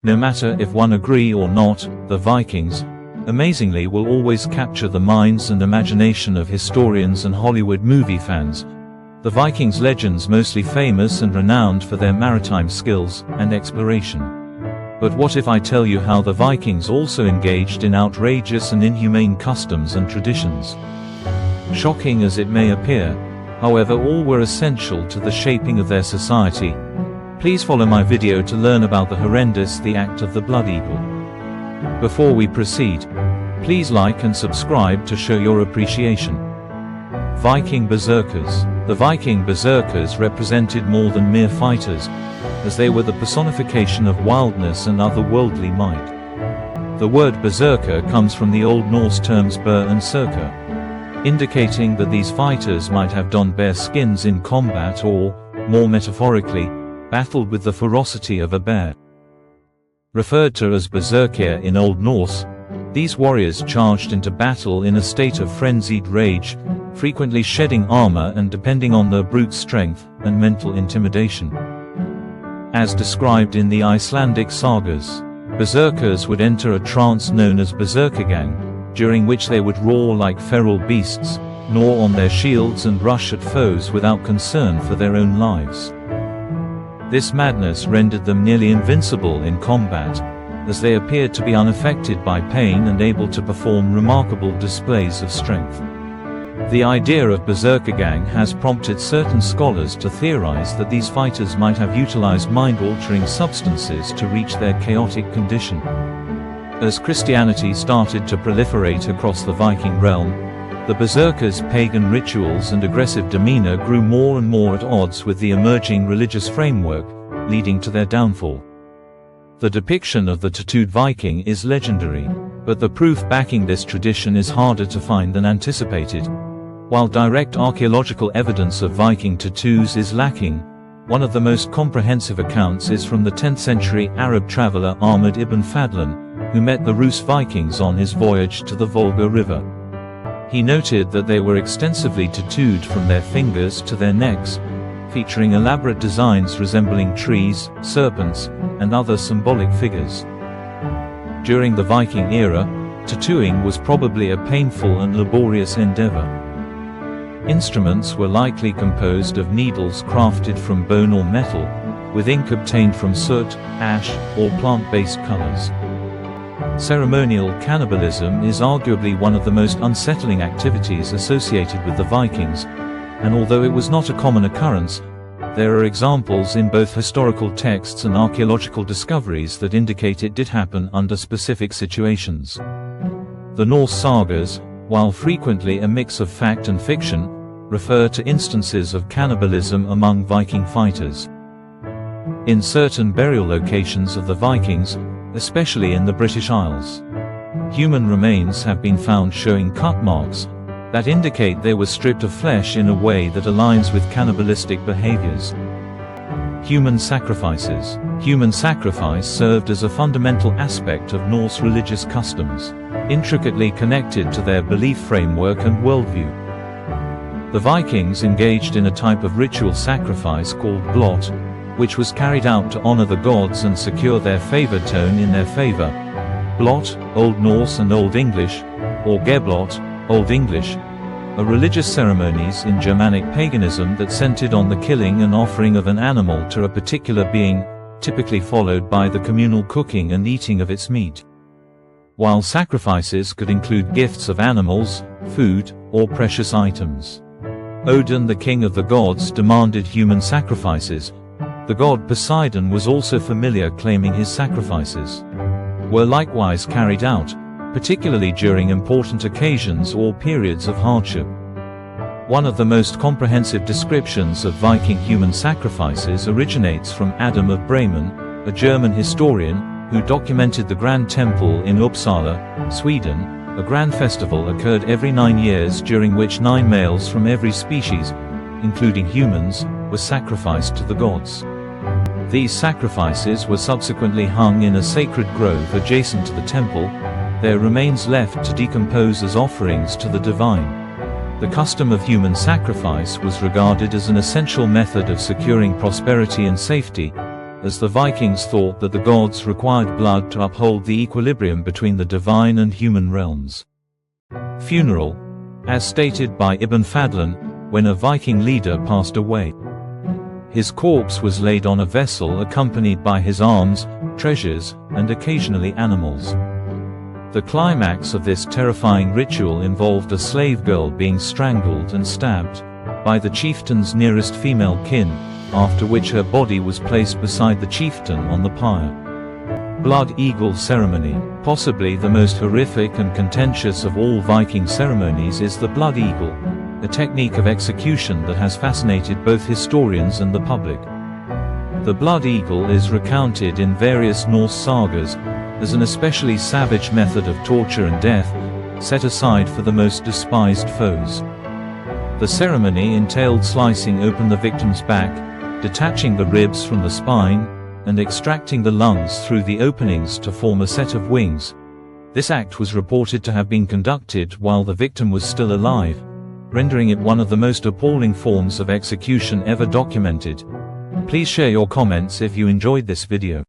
No matter if one agree or not, the Vikings, amazingly, will always capture the minds and imagination of historians and Hollywood movie fans. The Vikings' legends mostly famous and renowned for their maritime skills and exploration. But what if I tell you how the Vikings also engaged in outrageous and inhumane customs and traditions? Shocking as it may appear, however, all were essential to the shaping of their society. Please follow my video to learn about the horrendous the act of the Blood Eagle. Before we proceed, please like and subscribe to show your appreciation. Viking Berserkers. The Viking Berserkers represented more than mere fighters, as they were the personification of wildness and otherworldly might. The word berserker comes from the Old Norse terms ber and serker, indicating that these fighters might have donned bare skins in combat or, more metaphorically, battled with the ferocity of a bear. Referred to as berserkir in Old Norse, these warriors charged into battle in a state of frenzied rage, frequently shedding armor and depending on their brute strength and mental intimidation. As described in the Icelandic sagas, berserkers would enter a trance known as berserkergang, during which they would roar like feral beasts, gnaw on their shields and rush at foes without concern for their own lives. This madness rendered them nearly invincible in combat, as they appeared to be unaffected by pain and able to perform remarkable displays of strength. The idea of berserkergang has prompted certain scholars to theorize that these fighters might have utilized mind-altering substances to reach their chaotic condition. As Christianity started to proliferate across the Viking realm, the berserkers' pagan rituals and aggressive demeanor grew more and more at odds with the emerging religious framework, leading to their downfall. The depiction of the tattooed Viking is legendary, but the proof backing this tradition is harder to find than anticipated. While direct archaeological evidence of Viking tattoos is lacking, one of the most comprehensive accounts is from the 10th century Arab traveler Ahmad ibn Fadlan, who met the Rus Vikings on his voyage to the Volga River. He noted that they were extensively tattooed from their fingers to their necks, featuring elaborate designs resembling trees, serpents, and other symbolic figures. During the Viking era, tattooing was probably a painful and laborious endeavor. Instruments were likely composed of needles crafted from bone or metal, with ink obtained from soot, ash, or plant-based colors. Ceremonial cannibalism is arguably one of the most unsettling activities associated with the Vikings, and although it was not a common occurrence, there are examples in both historical texts and archaeological discoveries that indicate it did happen under specific situations. The Norse sagas, while frequently a mix of fact and fiction, refer to instances of cannibalism among Viking fighters. In certain burial locations of the Vikings, especially in the British Isles, human remains have been found showing cut marks that indicate they were stripped of flesh in a way that aligns with cannibalistic behaviors. Human sacrifices. Human sacrifice served as a fundamental aspect of Norse religious customs, intricately connected to their belief framework and worldview. The Vikings engaged in a type of ritual sacrifice called blot, which was carried out to honor the gods and secure their favor tone in their favor. Blot, Old Norse and Old English, or geblot, Old English, are religious ceremonies in Germanic paganism that centered on the killing and offering of an animal to a particular being, typically followed by the communal cooking and eating of its meat. While sacrifices could include gifts of animals, food, or precious items. Odin, the king of the gods, demanded human sacrifices. The god Poseidon was also familiar, claiming his sacrifices were likewise carried out, particularly during important occasions or periods of hardship. One of the most comprehensive descriptions of Viking human sacrifices originates from Adam of Bremen, a German historian, who documented the Grand Temple in Uppsala, Sweden. A grand festival occurred every 9 years, during which 9 males from every species, including humans, were sacrificed to the gods. These sacrifices were subsequently hung in a sacred grove adjacent to the temple, their remains left to decompose as offerings to the divine. The custom of human sacrifice was regarded as an essential method of securing prosperity and safety, as the Vikings thought that the gods required blood to uphold the equilibrium between the divine and human realms. Funeral. As stated by Ibn Fadlan, when a Viking leader passed away, his corpse was laid on a vessel accompanied by his arms, treasures, and occasionally animals. The climax of this terrifying ritual involved a slave girl being strangled and stabbed by the chieftain's nearest female kin, after which her body was placed beside the chieftain on the pyre. Blood Eagle Ceremony. Possibly the most horrific and contentious of all Viking ceremonies is the Blood Eagle, a technique of execution that has fascinated both historians and the public. The Blood Eagle is recounted in various Norse sagas as an especially savage method of torture and death, set aside for the most despised foes. The ceremony entailed slicing open the victim's back, detaching the ribs from the spine, and extracting the lungs through the openings to form a set of wings. This act was reported to have been conducted while the victim was still alive, rendering it one of the most appalling forms of execution ever documented. Please share your comments if you enjoyed this video.